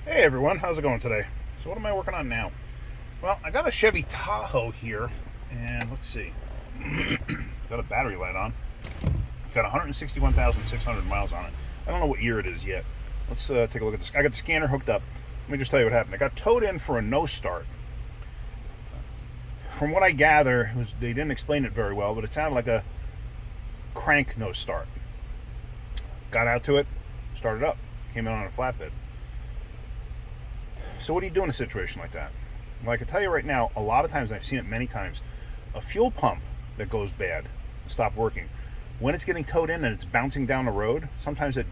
Hey everyone, how's it going today? So what am I working on now? Well, I got a Chevy Tahoe here, and let's see. Got a battery light on. Got 161,600 miles on it. I don't know what year it is yet. Let's take a look at this. I got the scanner hooked up. Let me just tell you what happened. I got towed in for a no start. From what I gather, they didn't explain it very well, but it sounded like a crank no start. Got out to it, started up, came in on a flatbed. So what do you do in a situation like that? Well, I can tell you right now, a lot of times, and I've seen it many times, a fuel pump that goes bad, stop working. When it's getting towed in and it's bouncing down the road, sometimes it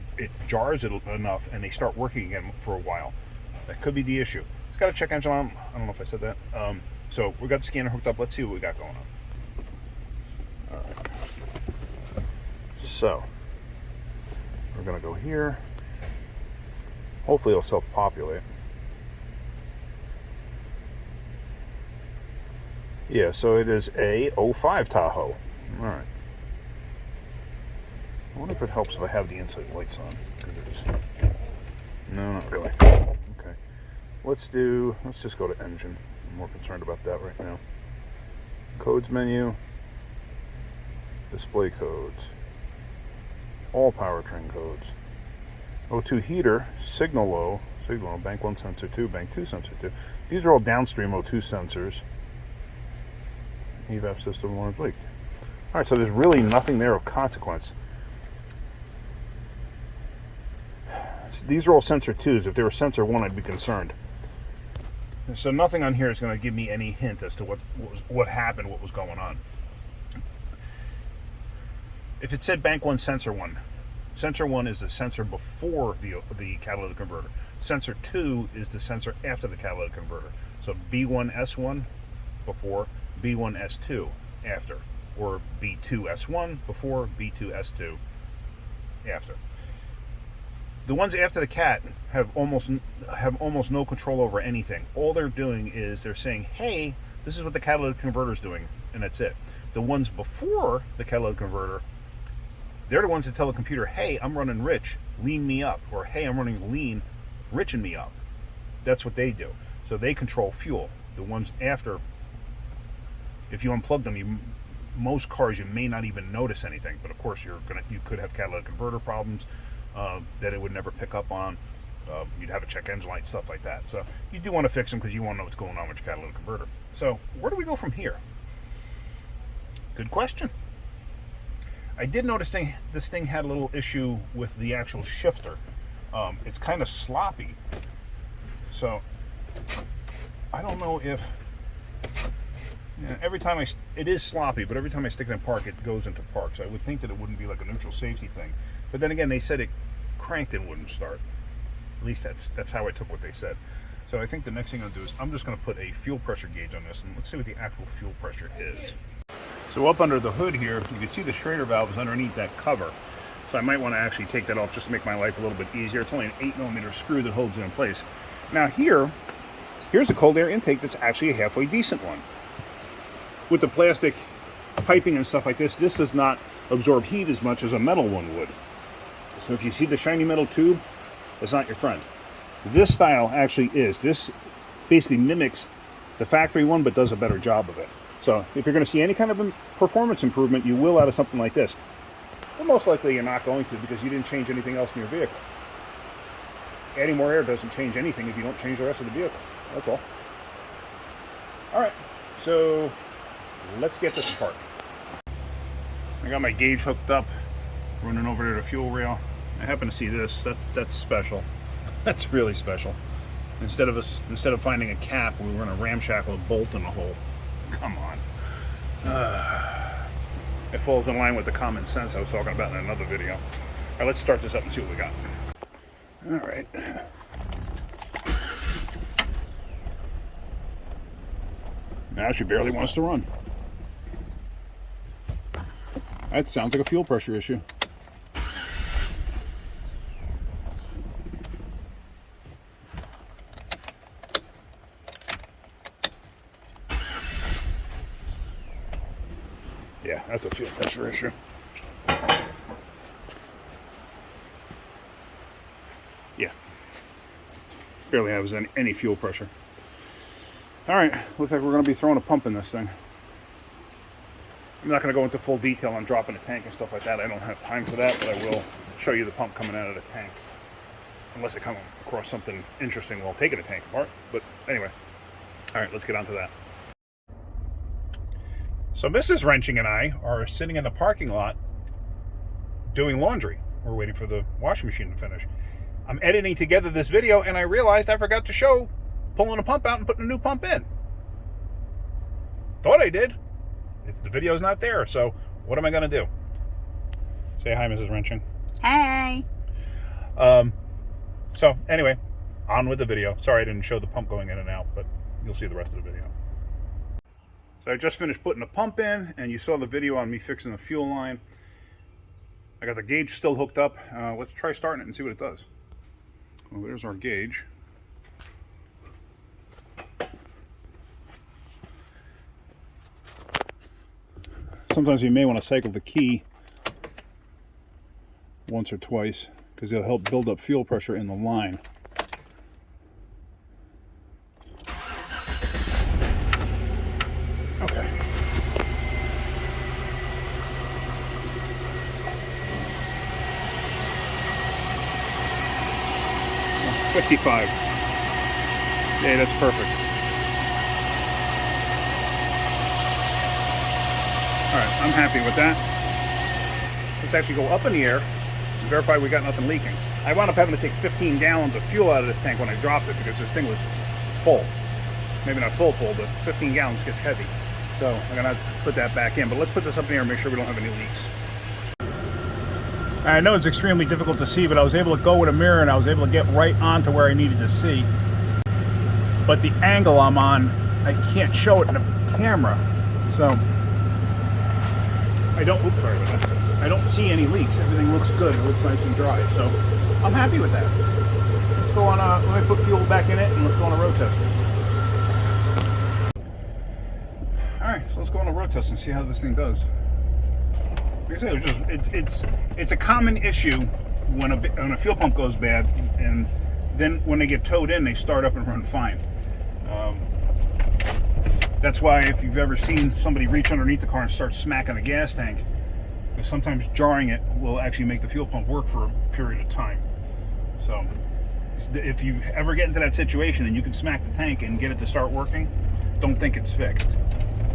jars it enough and they start working again for a while. That could be the issue. It's got a check engine on. I don't know if I said that. So we got the scanner hooked up. Let's see what we got going on. All right. So we're going to go here. Hopefully it'll self-populate. Yeah, so it is a 05 Tahoe. All right. I wonder if it helps if I have the inside lights on. No, not really. Okay. Let's just go to engine. I'm more concerned about that right now. Codes menu. Display codes. All powertrain codes. O2 heater, signal low, bank 1 sensor 2, bank 2 sensor 2. These are all downstream O2 sensors. EVAP system alarms leak. Alright, so there's really nothing there of consequence. These are all sensor 2s. If they were sensor 1, I'd be concerned. So nothing on here is going to give me any hint as to what happened, what was going on. If it said bank 1 sensor 1, sensor 1 is the sensor before the catalytic converter. Sensor 2 is the sensor after the catalytic converter. So B1S1 before, B1S2 after, or B2S1 before, B2S2 after. The ones after the cat have almost no control over anything. All they're doing is they're saying, hey, this is what the catalytic converter is doing, and that's it. The ones before the catalytic converter, they're the ones that tell the computer, hey, I'm running rich, lean me up, or hey, I'm running lean, richen me up. That's what they do. So they control fuel. The ones after, if you unplug them, most cars you may not even notice anything, but of course you could have catalytic converter problems that it would never pick up on. You'd have a check engine light, stuff like that. So you do want to fix them because you want to know what's going on with your catalytic converter. So where do we go from here? Good question. I did notice this thing had a little issue with the actual shifter. It's kind of sloppy. So I don't know if every time it is sloppy, but every time I stick it in park, it goes into park. So I would think that it wouldn't be like a neutral safety thing. But then again, they said it cranked and wouldn't start. At least that's how I took what they said. So I think the next thing I'm going to do is I'm just going to put a fuel pressure gauge on this, and let's see what the actual fuel pressure is. So up under the hood here, you can see the Schrader valve is underneath that cover. So I might want to actually take that off just to make my life a little bit easier. It's only an 8mm screw that holds it in place. Now here's a cold air intake that's actually a halfway decent one. With the plastic piping and stuff like this does not absorb heat as much as a metal one would. So if you see the shiny metal tube, that's not your friend. This style actually is. This basically mimics the factory one, but does a better job of it. So if you're going to see any kind of performance improvement, you will out of something like this. But most likely you're not going to, because you didn't change anything else in your vehicle. Adding more air doesn't change anything if you don't change the rest of the vehicle. That's all. Alright, so let's get this apart. I got my gauge hooked up, running over to the fuel rail. I happen to see this. That's special. That's really special. Instead of finding a cap, we were going to ramshackle a bolt in the hole. Come on. It falls in line with the common sense I was talking about in another video. All right, let's start this up and see what we got. All right. Now she barely wants to run. That sounds like a fuel pressure issue. Yeah, that's a fuel pressure issue. Yeah. barely has any fuel pressure. All right, looks like we're going to be throwing a pump in this thing. I'm not going to go into full detail on dropping a tank and stuff like that. I don't have time for that, but I will show you the pump coming out of the tank. Unless I come across something interesting while taking a tank apart. But anyway, all right, let's get on to that. So Mrs. Wrenching and I are sitting in the parking lot doing laundry. We're waiting for the washing machine to finish. I'm editing together this video, and I realized I forgot to show pulling a pump out and putting a new pump in. Thought I did. The video's not there, so what am I going to do? Say hi, Mrs. Wrenching. Hey. So anyway, on with the video. Sorry I didn't show the pump going in and out, but you'll see the rest of the video. So I just finished putting the pump in, and you saw the video on me fixing the fuel line. I got the gauge still hooked up. Let's try starting it and see what it does. Well, there's our gauge. Sometimes you may want to cycle the key once or twice because it'll help build up fuel pressure in the line. Okay. Oh, 55. Yeah, that's perfect. Alright, I'm happy with that. Let's actually go up in the air and verify we got nothing leaking. I wound up having to take 15 gallons of fuel out of this tank when I dropped it because this thing was full. Maybe not full, but 15 gallons gets heavy. So I'm going to put that back in. But let's put this up in the air and make sure we don't have any leaks. I know it's extremely difficult to see, but I was able to go with a mirror and I was able to get right onto where I needed to see. But the angle I'm on, I can't show it in the camera. So I don't see any leaks. Everything looks good. It looks nice and dry. So I'm happy with that. Let's go on let me put fuel back in it and let's go on a road test. Alright, so let's go on a road test and see how this thing does. Like I said, it's a common issue when a fuel pump goes bad, and then when they get towed in, they start up and run fine. That's why if you've ever seen somebody reach underneath the car and start smacking the gas tank, because sometimes jarring it will actually make the fuel pump work for a period of time. So if you ever get into that situation and you can smack the tank and get it to start working, don't think it's fixed,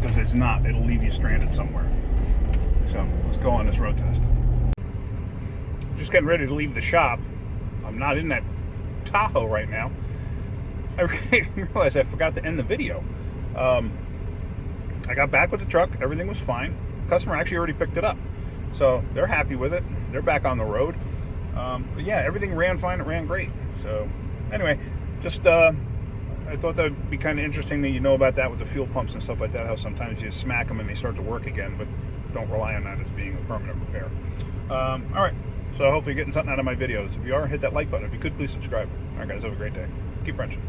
because it's not. It'll leave you stranded somewhere. So let's go on this road test. Just getting ready to leave the shop. I'm not in that Tahoe right now. I realized I forgot to end the video. I got back with the truck. Everything was fine. Customer actually already picked it up, so they're happy with it. They're back on the road. But yeah, everything ran fine. It ran great. So anyway, just I thought that would be kind of interesting that you know about that with the fuel pumps and stuff like that, how sometimes you smack them and they start to work again, but don't rely on that as being a permanent repair. All right, so hopefully you're getting something out of my videos. If you are, hit that like button. If you could, please subscribe. All right, guys, have a great day. Keep wrenching.